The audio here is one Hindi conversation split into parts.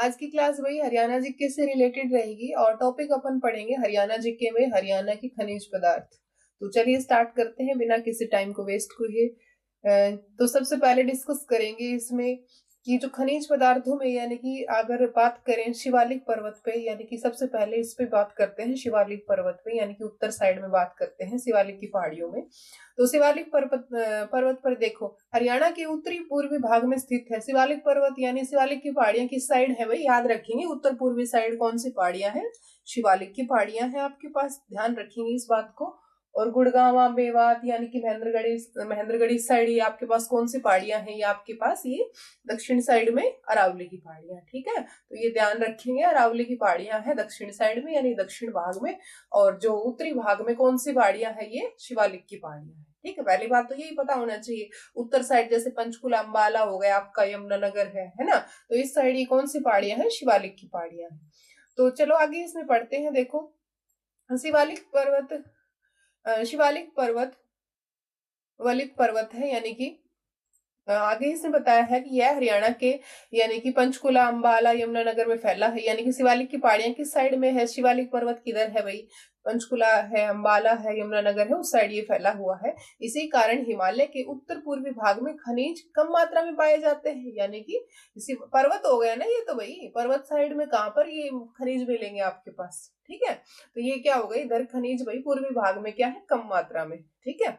आज की क्लास वही हरियाणा जीके से रिलेटेड रहेगी और टॉपिक अपन पढ़ेंगे हरियाणा जीके में हरियाणा की खनिज पदार्थ। तो चलिए स्टार्ट करते हैं बिना किसी टाइम को वेस्ट किए। तो सबसे पहले डिस्कस करेंगे इसमें कि जो खनिज पदार्थों में यानी कि अगर बात करें शिवालिक पर्वत पे, यानी कि सबसे पहले इस पे बात करते हैं शिवालिक पर्वत पे, यानी कि उत्तर साइड में बात करते हैं शिवालिक की पहाड़ियों में। तो शिवालिक पर्वत पर देखो हरियाणा के उत्तरी पूर्वी भाग में स्थित है शिवालिक पर्वत, यानी शिवालिक की पहाड़ियां किस साइड है भाई, याद रखेंगे उत्तर पूर्वी साइड कौन सी पहाड़ियां हैं, शिवालिक की पहाड़ियां हैं आपके पास, ध्यान रखेंगे इस बात को। और गुड़गांवा मेवात यानी कि महेंद्रगढ़ इस साइड ये आपके पास कौन सी पहाड़ियां हैं, ये आपके पास ये दक्षिण साइड में अरावली की पहाड़ियां, ठीक है। तो ये ध्यान रखेंगे अरावली की पहाड़ियां हैं दक्षिण साइड में यानी दक्षिण भाग में, और जो उत्तरी भाग में कौन सी पहाड़ियां है, ये शिवालिक की पहाड़ियां है, ठीक है। पहली बात तो यही पता होना चाहिए। उत्तर साइड जैसे पंचकुला अंबाला हो गया आपका, यमुनानगर है ना, तो इस साइड ये कौन सी पहाड़ियां हैं, शिवालिक की पहाड़ियां हैं। तो चलो आगे इसमें पढ़ते हैं। देखो शिवालिक पर्वत शिवालिक पर्वत वलित पर्वत है, यानी कि आगे इसने बताया है कि यह हरियाणा के यानी कि पंचकुला अंबाला यमुनानगर में फैला है, यानी कि शिवालिक की पहाड़ियां किस साइड में है, शिवालिक पर्वत किधर है भाई, पंचकुला है, अंबाला है, यमुनानगर है, उस साइड ये फैला हुआ है। इसी कारण हिमालय के उत्तर पूर्वी भाग में खनिज कम मात्रा में पाए जाते हैं, यानी कि इसी पर्वत हो गया ना ये, तो भाई पर्वत साइड में कहां पर ये खनिज मिलेंगे आपके पास, ठीक है। तो ये क्या हो गई, इधर खनिज भाई पूर्वी भाग में क्या है, कम मात्रा में, ठीक है,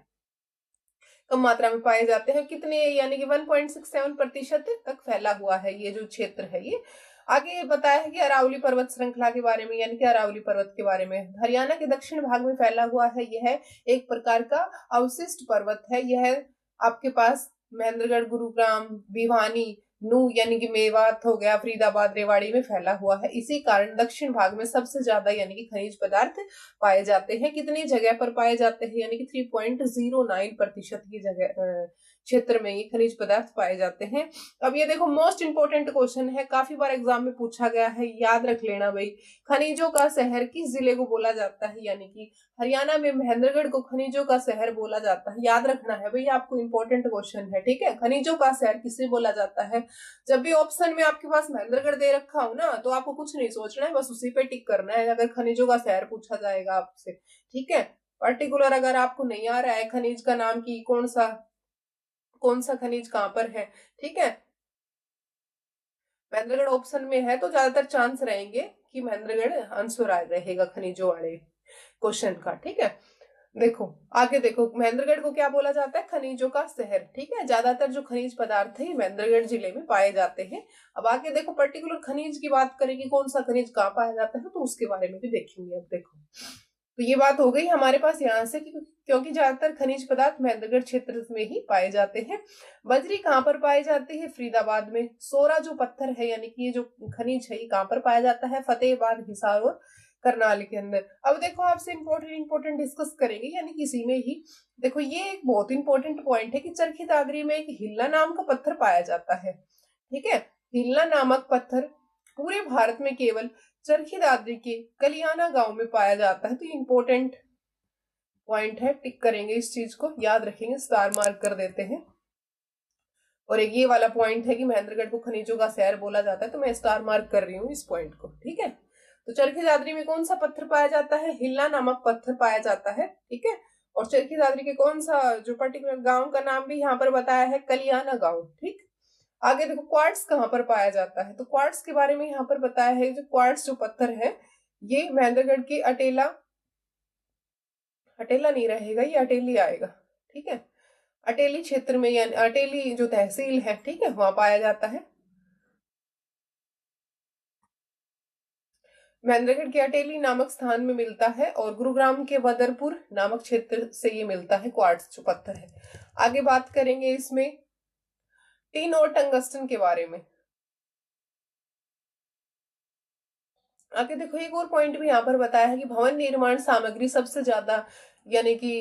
कम मात्रा में पाए जाते हैं। कितने, यानी कि 1.67% तक फैला हुआ है ये जो क्षेत्र है ये। आगे बताया है कि अरावली पर्वत श्रृंखला के बारे में, यानी कि अरावली पर्वत के बारे में, हरियाणा के दक्षिण भाग में फैला हुआ है। यह एक प्रकार का अवशिष्ट पर्वत है। यह आपके पास महेंद्रगढ़, गुरुग्राम, भिवानी, नू यानी कि मेवात हो गया, फरीदाबाद, रेवाड़ी में फैला हुआ है। इसी कारण दक्षिण भाग में सबसे ज्यादा यानी कि खनिज पदार्थ पाए जाते हैं। कितनी जगह पर पाए जाते हैं, यानी कि 3.09% की जगह क्षेत्र में ये खनिज पदार्थ पाए जाते हैं। अब ये देखो मोस्ट इंपोर्टेंट क्वेश्चन है, काफी बार एग्जाम में पूछा गया है, याद रख लेना भाई। खनिजों का शहर किस जिले को बोला जाता है, यानी कि हरियाणा में महेंद्रगढ़ को खनिजों का शहर बोला जाता है, याद रखना है भाई, आपको इंपॉर्टेंट क्वेश्चन है, ठीक है। खनिजों का शहर किसे बोला जाता है, जब भी ऑप्शन में आपके पास महेंद्रगढ़ दे रखा हो ना, तो आपको कुछ नहीं सोचना है, बस उसी पे टिक करना है अगर खनिजों का शहर पूछा जाएगा आपसे, ठीक है। पर्टिकुलर अगर आपको नहीं आ रहा है खनिज का नाम की कौन सा खनिज कहां पर है, ठीक है, महेंद्रगढ़ ऑप्शन में है तो ज्यादातर चांस रहेंगे कि महेंद्रगढ़ आंसर रहेगा खनिजों वाले क्वेश्चन का, ठीक है। देखो आगे देखो, महेंद्रगढ़ को क्या बोला जाता है, खनिजों का शहर, ठीक है। ज्यादातर जो खनिज पदार्थ है महेंद्रगढ़ जिले में पाए जाते हैं। अब आगे देखो पर्टिकुलर खनिज की बात करें कि कौन सा खनिज कहाँ पाया जाता है, तो उसके बारे में भी देखेंगे। अब देखो तो ये बात हो गई हमारे पास यहाँ से क्योंकि ज्यादातर खनिज पदार्थ महेंद्रगढ़ क्षेत्र में ही पाए जाते हैं। बजरी कहाँ पर पाए जाते हैं, फरीदाबाद में। सोरा जो पत्थर है यानी कि ये जो खनिज है ये कहाँ पर पाया जाता है, फतेहाबाद, हिसार और करनाल के अंदर। अब देखो आपसे इंपोर्टेंट डिस्कस करेंगे यानी किसी में ही। देखो ये एक बहुत इंपॉर्टेंट पॉइंट है कि चरखी दादरी में एक हिल्ला नाम का पत्थर पाया जाता है, ठीक है। हिल्ला नामक पत्थर पूरे भारत में केवल चरखी दादरी के कलियाना गांव में पाया जाता है। तो इंपॉर्टेंट पॉइंट है, टिक करेंगे इस चीज को, याद रखेंगे, स्टार मार्क कर देते हैं। और एक ये वाला पॉइंट है कि महेंद्रगढ़ को खनिजों का शहर बोला जाता है, तो मैं स्टार मार्क कर रही हूँ इस पॉइंट को, ठीक है। तो चरखी दादरी में कौन सा पत्थर पाया जाता है, हिल्ला नामक पत्थर पाया जाता है, ठीक है। और चरखी दादरी के कौन सा जो पर्टिकुलर गांव का नाम भी यहाँ पर बताया है, कलियाना गांव, ठीक। आगे देखो क्वार्ट्स कहाँ पर पाया जाता है, तो क्वार्ट्स के बारे में यहाँ पर बताया है। जो क्वार्ट्स जो पत्थर है ये महेंद्रगढ़ की अटेला नहीं रहेगा, ये अटेली आएगा, ठीक है। अटेली क्षेत्र में यानी अटेली जो तहसील है, ठीक है, वहां पाया जाता है। महेंद्रगढ़ के अटेली नामक स्थान में मिलता है और गुरुग्राम के बदरपुर नामक क्षेत्र से ये मिलता है क्वार्ट्ज जो पत्थर है। आगे बात करेंगे इसमें टिन और टंगस्टन के बारे में। आगे देखो एक और पॉइंट भी यहाँ पर बताया है कि भवन निर्माण सामग्री सबसे ज्यादा यानी कि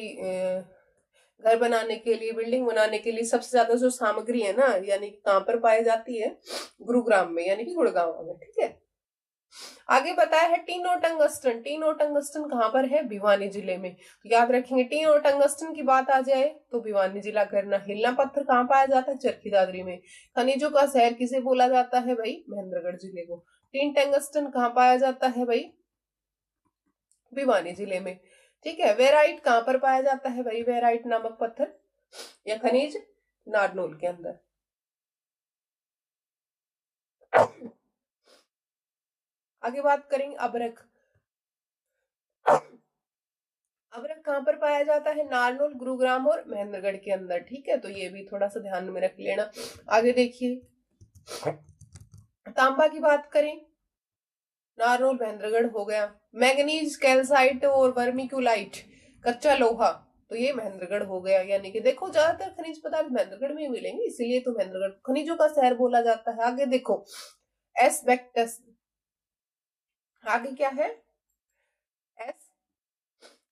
घर बनाने के लिए, बिल्डिंग बनाने के लिए सबसे ज्यादा जो सामग्री है ना, यानी कहाँ पर पाई जाती है, गुरुग्राम में यानी कि गुड़गांव में, ठीक है। आगे बताया है टीनो टंगस्टन। टीनो टंगस्टन कहाँ पर है? भिवानी जिले में। तो याद रखेंगे टीनो टंगस्टन की बात आ जाए तो भिवानी जिला करना। हिलना पत्थर कहाँ पाया जाता है? चरखी दादरी में। खनिजों का शहर किसे बोला जाता है भाई? महेंद्रगढ़ जिले को। टीन टंगस्टन कहाँ पाया जाता है भाई? भिवानी जिले में। ठीक है। वेराइट कहाँ पर पाया जाता है भाई? वेराइट नामक पत्थर या खनिज नारनौल के अंदर। आगे बात करेंगे अभ्रक। अभ्रक कहाँ पर पाया जाता है? नारनौल, गुरुग्राम और महेंद्रगढ़ के अंदर। ठीक है, तो ये भी थोड़ा सा ध्यान में रख लेना। आगे देखिए तांबा की बात करें, नारनौल महेंद्रगढ़ हो गया। मैग्नीज, कैल्साइट और वर्मिक्यूलाइट, कच्चा लोहा, तो ये महेंद्रगढ़ हो गया। यानी कि देखो ज्यादातर खनिज पदार्थ महेंद्रगढ़ में ही मिलेंगे, इसीलिए तो महेंद्रगढ़ खनिजों का शहर बोला जाता है। आगे देखो एस्बेस्टस, आगे क्या है? S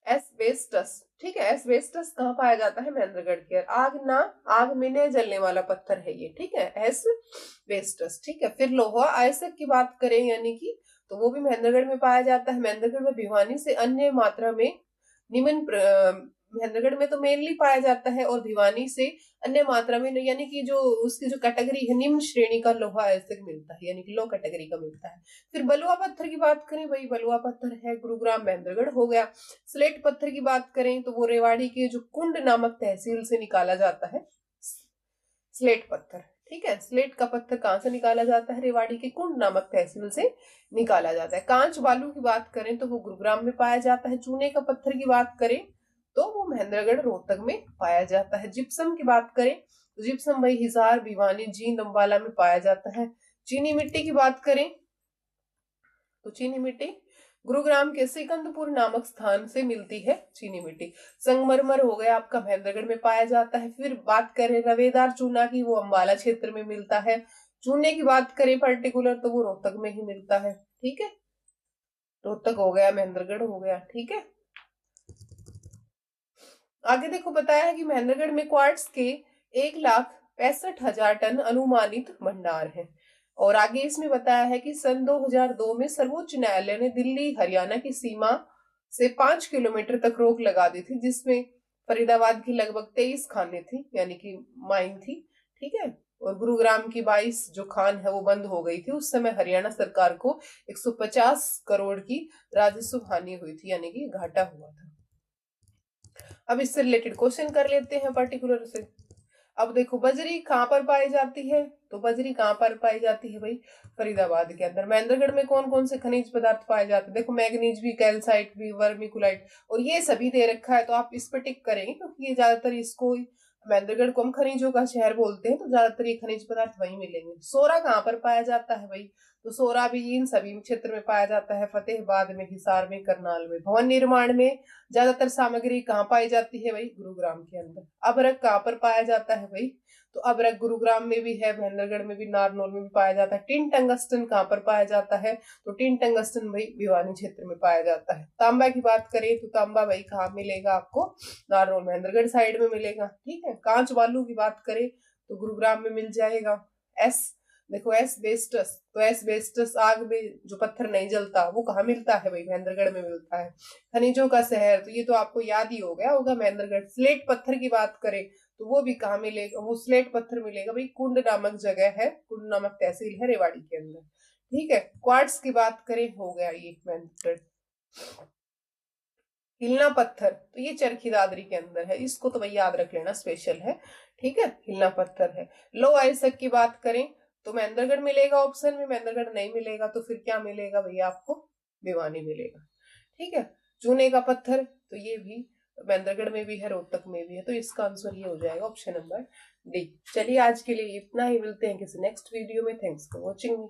asbestos. ठीक है, एस्बेस्टस कहाँ पाया जाता है? महेंद्रगढ़ के। आग में नहीं जलने वाला पत्थर है ये। ठीक है, एस्बेस्टस। ठीक है, फिर लोहा आयस्क की बात करें यानी कि, तो वो भी महेंद्रगढ़ में पाया जाता है। महेंद्रगढ़ में भिवानी से अन्य मात्रा में निम्न महेंद्रगढ़ में तो मेनली पाया जाता है और भिवानी से अन्य मात्रा में, यानी कि जो उसकी जो कैटेगरी है निम्न श्रेणी का लोहा आयस्क मिलता है, यानी कि लो कैटेगरी का मिलता है। फिर बलुआ पत्थर की बात करें भाई, बलुआ पत्थर है गुरुग्राम महेंद्रगढ़ हो गया। स्लेट पत्थर की बात करें तो वो रेवाड़ी के जो कुंड नामक तहसील से निकाला जाता है स्लेट पत्थर। ठीक है, स्लेट का पत्थर कहां से निकाला जाता है? रेवाड़ी के कुंड नामक तहसील से निकाला जाता है। कांच बालू की बात करें तो वो गुरुग्राम में पाया जाता है। चूने का पत्थर की बात करें तो वो महेंद्रगढ़ रोहतक में पाया जाता है। जिप्सम की बात करें तो जिप्सम भाई हिसार, भिवानी, जींद, अंबाला में पाया जाता है। चीनी मिट्टी की बात करें तो चीनी मिट्टी गुरुग्राम के सिकंदपुर नामक स्थान से मिलती है चीनी मिट्टी। संगमरमर हो गया आपका, महेंद्रगढ़ में पाया जाता है। फिर बात करें रवेदार चूना की, वो अंबाला क्षेत्र में मिलता है। चूने की बात करें पर्टिकुलर तो वो रोहतक में ही मिलता है। ठीक है, रोहतक हो गया, महेंद्रगढ़ हो गया। ठीक है, आगे देखो बताया है कि महेंद्रगढ़ में क्वार्ट्स के 1,65,000 टन अनुमानित भंडार है। और आगे इसमें बताया है कि सन 2002 में सर्वोच्च न्यायालय ने दिल्ली हरियाणा की सीमा से 5 किलोमीटर तक रोक लगा दी थी, जिसमें फरीदाबाद की लगभग 23 खानें थी, यानी कि माइन थी। ठीक है, और गुरुग्राम की 22 जो खान है वो बंद हो गई थी। उस समय हरियाणा सरकार को 150 करोड़ की राजस्व हानि हुई थी, यानी कि घाटा हुआ था। अब इससे रिलेटेड क्वेश्चन कर लेते हैं पर्टिकुलर से। अब देखो बजरी कहाँ पर पाई जाती है? तो बजरी कहाँ पर पाई जाती है भाई? फरीदाबाद के अंदर। महेंद्रगढ़ में कौन कौन से खनिज पदार्थ पाए जाते हैं? देखो मैग्नीज भी, कैल्साइट भी, वर्मिकुलाइट, और ये सभी दे रखा है, तो आप इस पर टिक करेंगे क्योंकि ये ज्यादातर इसको महेंद्रगढ़ को हम खनिजों का शहर बोलते हैं, तो ज्यादातर ये खनिज पदार्थ वहीं मिलेंगे। सोरा कहाँ पर पाया जाता है भाई? तो सोरा भी इन सभी क्षेत्र में पाया जाता है, फतेहाबाद में, हिसार में, करनाल में। भवन निर्माण में ज्यादातर सामग्री कहाँ पाई जाती है भाई? गुरुग्राम के अंदर। अभ्रक कहाँ पर पाया जाता है भाई? तो अभ्रक गुरुग्राम में भी है, महेंद्रगढ़ में भी, नारनौल में भी पाया जाता है। टिन टंगस्टन कहाँ पर पाया जाता है? तो टिन टंगस्टन भाई भिवानी क्षेत्र में पाया जाता है। तांबा की बात करें तो तांबा भाई कहाँ मिलेगा आपको? नारनौल महेंद्रगढ़ साइड में मिलेगा। ठीक है, कांच बालू की बात करें तो गुरुग्राम में मिल जाएगा। एस देखो एस्बेस्टस, तो एस्बेस्टस आग में जो पत्थर नहीं जलता वो कहाँ मिलता है भाई? महेंद्रगढ़ में मिलता है। खनिजों का शहर, तो ये तो आपको याद ही हो गया होगा महेंद्रगढ़। स्लेट पत्थर की बात करें तो वो भी कहाँ मिलेगा? वो स्लेट पत्थर मिलेगा भाई कुंड नामक जगह है, कुंड नामक तहसील है रेवाड़ी के अंदर। ठीक है, क्वार्ट्स की बात करें हो गया ये महेंद्रगढ़। हिलना पत्थर तो ये चरखी दादरी के अंदर है, इसको तो भाई याद रख लेना, स्पेशल है। ठीक है, हिलना पत्थर है। लो आयस्क की बात करें तो महेंद्रगढ़ मिलेगा ऑप्शन में, महेंद्रगढ़ नहीं मिलेगा तो फिर क्या मिलेगा भैया आपको? भिवानी मिलेगा। ठीक है, चूने का पत्थर तो ये भी महेंद्रगढ़ में भी है, रोहतक में भी है, तो इसका आंसर ये हो जाएगा ऑप्शन नंबर डी। चलिए आज के लिए इतना ही, मिलते हैं किसी नेक्स्ट वीडियो में। Thanks for watching.